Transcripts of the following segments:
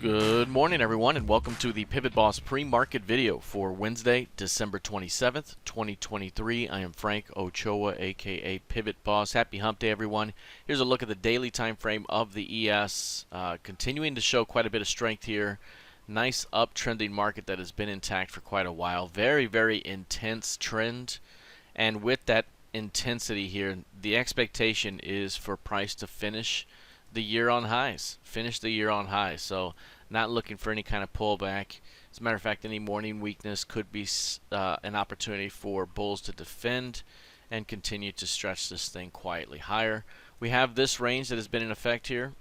Good morning, everyone, and welcome to the PivotBoss pre-market video for Wednesday, December 27th, 2023. I am Frank Ochoa, aka PivotBoss. Happy Hump Day, everyone. Here's a look at the daily time frame of the ES, continuing to show quite a bit of strength here. Nice uptrending market that has been intact for quite a while. Very, very intense trend, and with that intensity here, the expectation is for price to finish the year on highs. So not looking for any kind of pullback. As a matter of fact, any morning weakness could be an opportunity for bulls to defend and continue to stretch this thing quietly higher. We have this range that has been in effect here.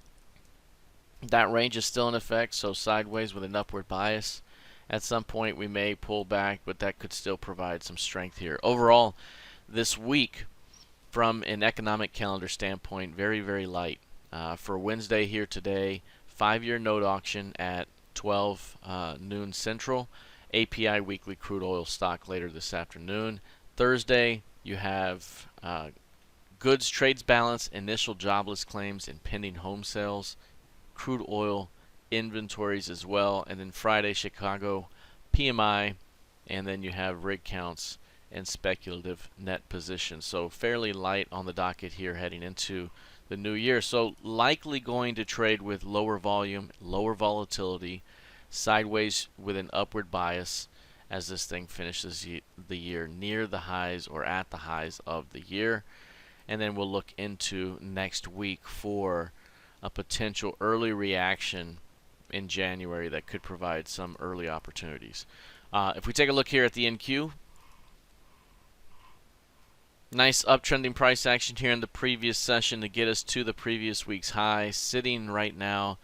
That range is still in effect, so sideways with an upward bias. At some point we may pull back, but that could still provide some strength here. Overall, this week, from an economic calendar standpoint, very, very light. For Wednesday here today, 5-year note auction at 12 noon Central. API weekly crude oil stock later this afternoon. Thursday, you have goods trades balance, initial jobless claims, and pending home sales. Crude oil inventories as well. And then Friday, Chicago PMI, and then you have rig counts and speculative net positions. So fairly light on the docket here heading into the new year. So likely going to trade with lower volume, lower volatility, sideways with an upward bias as this thing finishes the year near the highs or at the highs of the year. And then we'll look into next week for a potential early reaction in January that could provide some early opportunities. If we take a look here at the NQ, nice uptrending price action here in the previous session to get us to the previous week's high, sitting right now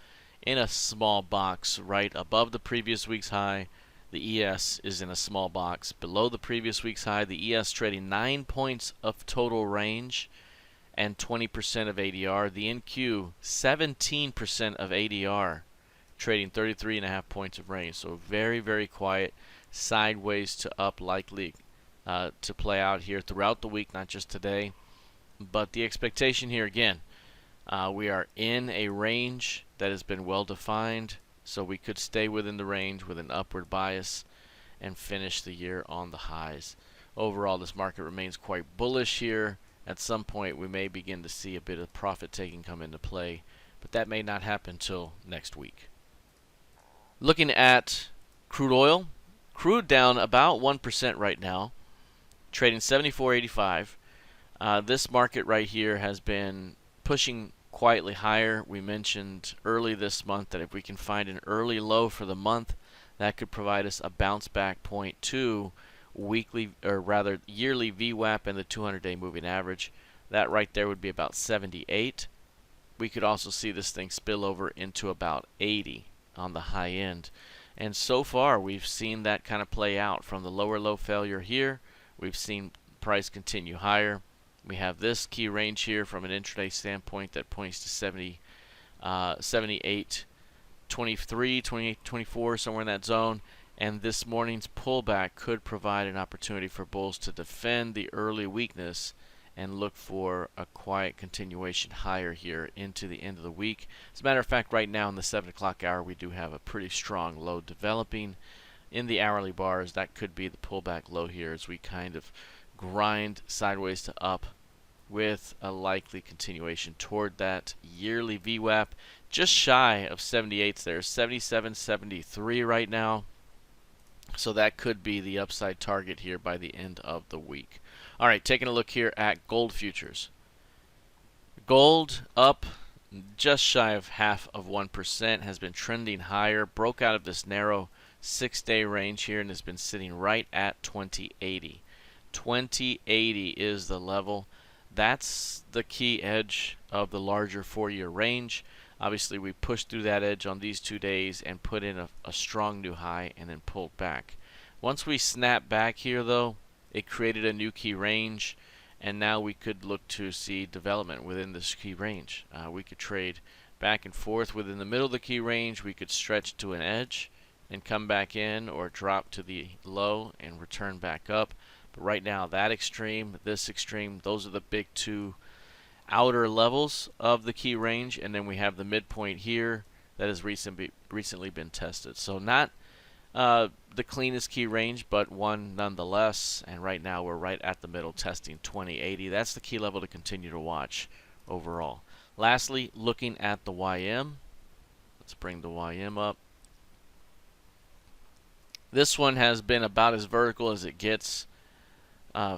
in a small box right above the previous week's high. The ES is in a small box below the previous week's high. The ES trading 9 points of total range and 20% of ADR. The NQ 17% of ADR, trading 33.5 points of range. So very, very quiet, sideways to up likely to play out here throughout the week, not just today. But the expectation here again, we are in a range that has been well defined, so we could stay within the range with an upward bias and finish the year on the highs. Overall, this market remains quite bullish here. At some point we may begin to see a bit of profit taking come into play, but that may not happen till next week. Looking at crude oil, crude down about 1% right now, trading 74.85. This market right here has been pushing quietly higher. We mentioned early this month that if we can find an early low for the month, that could provide us a bounce back point to weekly, or rather yearly VWAP and the 200-day moving average. That right there would be about 78. We could also see this thing spill over into about 80 on the high end. And so far we've seen that kind of play out. From the lower low failure here, we've seen price continue higher. We have this key range here from an intraday standpoint that points to 78, 23, 28, 24, somewhere in that zone. And this morning's pullback could provide an opportunity for bulls to defend the early weakness and look for a quiet continuation higher here into the end of the week. As a matter of fact, right now in the 7 o'clock hour, we do have a pretty strong low developing in the hourly bars. That could be the pullback low here as we kind of grind sideways to up with a likely continuation toward that yearly VWAP. Just shy of 78s there, 77.73 right now. So that could be the upside target here by the end of the week. All right, taking a look here at gold futures. Gold up just shy of 0.5%, has been trending higher, broke out of this narrow 6-day range here and has been sitting right at 2080. 2080 is the level. That's the key edge of the larger 4-year range. Obviously, we pushed through that edge on these 2 days and put in a strong new high and then pulled back. Once we snap back here, though, it created a new key range, and now we could look to see development within this key range. We could trade back and forth within the middle of the key range. We could stretch to an edge and come back in, or drop to the low and return back up. But right now, that extreme, this extreme, those are the big two outer levels of the key range, and then we have the midpoint here that has recently been tested. So not the cleanest key range, but one nonetheless. And right now we're right at the middle, testing 2080. That's the key level to continue to watch overall. Lastly, looking at the YM. Let's bring the YM up. This one has been about as vertical as it gets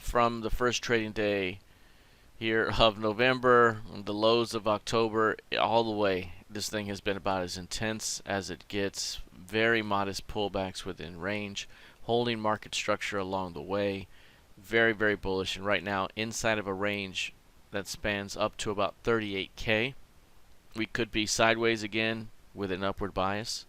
from the first trading day here of November, the lows of October, all the way. This thing has been about as intense as it gets. Very modest pullbacks within range, holding market structure along the way. Very, very bullish, and right now inside of a range that spans up to about 38K. We could be sideways again with an upward bias.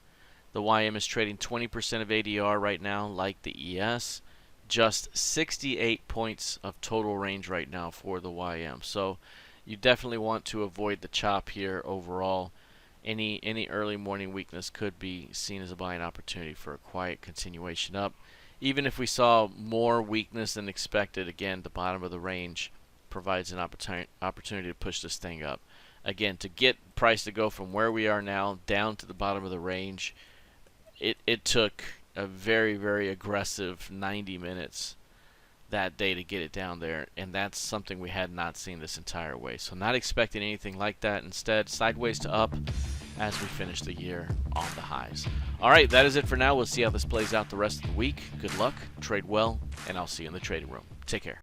The YM is trading 20% of ADR right now, like the ES. Just 68 points of total range right now for the YM. So you definitely want to avoid the chop here overall. Any early morning weakness could be seen as a buying opportunity for a quiet continuation up. Even if we saw more weakness than expected, again, the bottom of the range provides an opportunity to push this thing up. Again, to get price to go from where we are now down to the bottom of the range, it took a very, very aggressive 90 minutes that day to get it down there, and that's something we had not seen this entire way. So not expecting anything like that. Instead, sideways to up as we finish the year on the highs. All right, that is it for now. We'll see how this plays out the rest of the week. Good luck, trade well, and I'll see you in the trading room. Take care.